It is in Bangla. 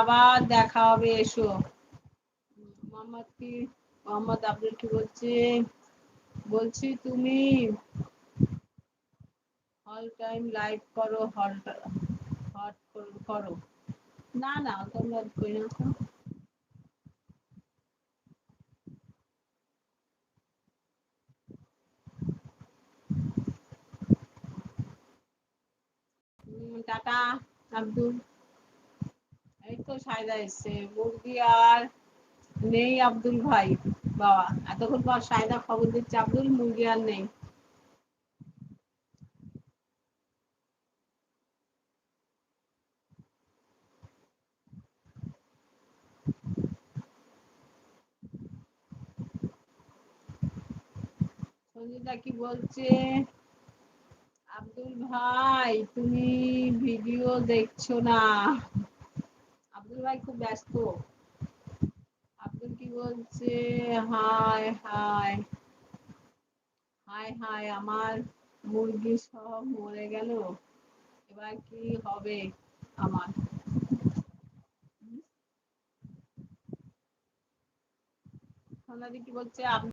আবার দেখা হবে, এসো। মোহাম্মদ আব্দুল কি বলছে? বলছি তুমি অল টাইম লাইভ করো, হট করো। না না, তোমরা করি না তো। টাটা আব্দুল। এই তো সায়দা এসছে, মুরগি আর নেই আব্দুল ভাই। বাবা, এতক্ষণ পর সায়দা খবর দিচ্ছে, আব্দুল মুরগি আর নেই। সঞ্জিতা কি বলছে? আব্দুল ভাই তুমি ভিডিও দেখছো না? আব্দুল ভাই খুব ব্যস্ত। আব্দুল কি বলছে? হাই হাই হাই হাই, আমার মুরগি সব মরে গেল, এবার কি হবে আমার? সোনালি কি বলছে?